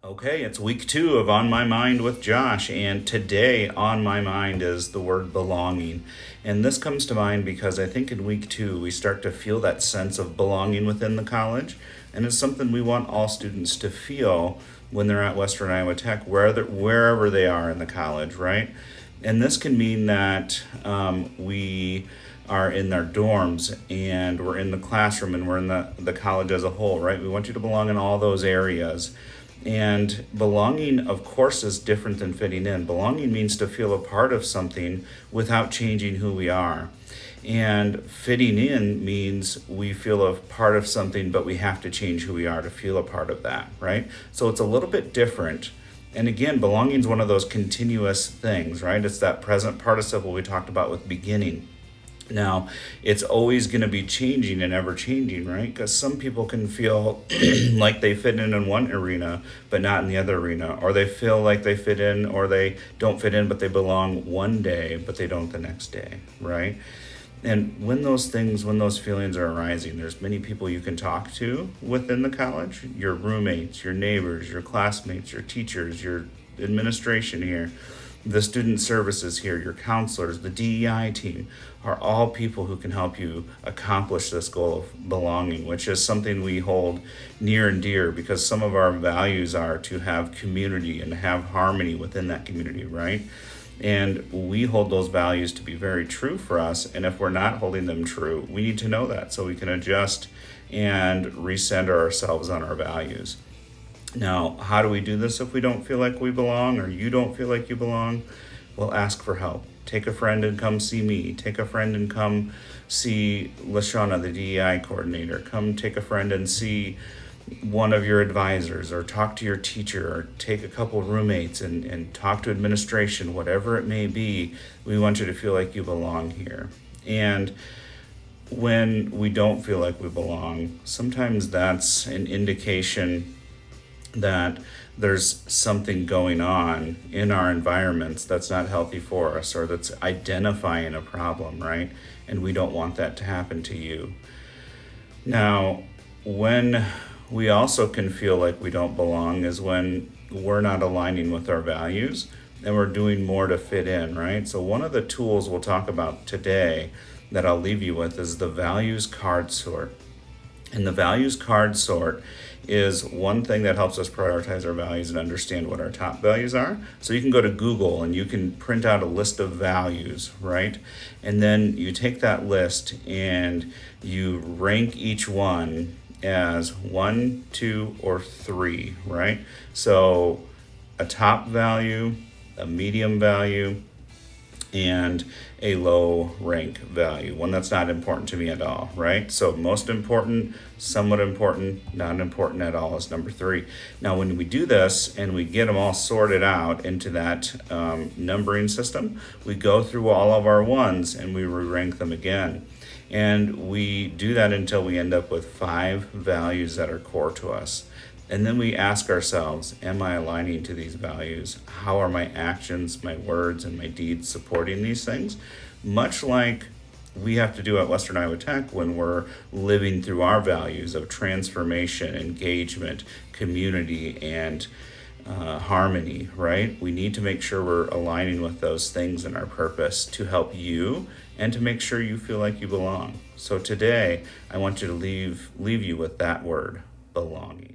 Okay, it's week 2 of On My Mind with Josh, and today on my mind is the word belonging. And this comes to mind because I think in week 2 we start to feel that sense of belonging within the college, and it's something we want all students to feel when they're at Western Iowa Tech, wherever they are in the college, right? And this can mean that we are in their dorms and we're in the classroom and we're in the college as a whole, right? We want you to belong in all those areas. And belonging, of course, is different than fitting in. Belonging means to feel a part of something without changing who we are. And fitting in means we feel a part of something, but we have to change who we are to feel a part of that, right? So it's a little bit different. And again, belonging is one of those continuous things, right? It's that present participle we talked about with beginning. Now, it's always going to be changing and ever changing, right? Because some people can feel like they fit in one arena, but not in the other arena. Or they feel like they fit in, or they don't fit in, but they belong one day, but they don't the next day, right? And when those feelings are arising, there's many people you can talk to within the college, your roommates, your neighbors, your classmates, your teachers, your administration here, the student services here, your counselors, the DEI team are all people who can help you accomplish this goal of belonging, which is something we hold near and dear because some of our values are to have community and have harmony within that community, right? And we hold those values to be very true for us. And if we're not holding them true, we need to know that so we can adjust and recenter ourselves on our values. Now, how do we do this if we don't feel like we belong or you don't feel like you belong? Well, ask for help. Take a friend and come see me. Take a friend and come see Lashana, the DEI coordinator. Come take a friend and see one of your advisors, or talk to your teacher, or take a couple roommates and talk to administration, whatever it may be. We want you to feel like you belong here. And when we don't feel like we belong, sometimes that's an indication that there's something going on in our environments that's not healthy for us, or that's identifying a problem, right? And we don't want that to happen to you. Now, when we also can feel like we don't belong is when we're not aligning with our values and we're doing more to fit in, right? So one of the tools we'll talk about today that I'll leave you with is the values card sort. And the values card sort is one thing that helps us prioritize our values and understand what our top values are. So you can go to Google and you can print out a list of values, right? And then you take that list and you rank each one as 1, 2, or 3, right? So a top value, a medium value, and a low rank value, one that's not important to me at all, right? So most important, somewhat important, not important at all is number 3. Now, when we do this and we get them all sorted out into that numbering system, we go through all of our ones and we re-rank them again. And we do that until we end up with 5 values that are core to us. And then we ask ourselves, am I aligning to these values? How are my actions, my words, and my deeds supporting these things? Much like we have to do at Western Iowa Tech when we're living through our values of transformation, engagement, community, and harmony, right? We need to make sure we're aligning with those things in our purpose to help you and to make sure you feel like you belong. So today, I want you to leave you with that word, belonging.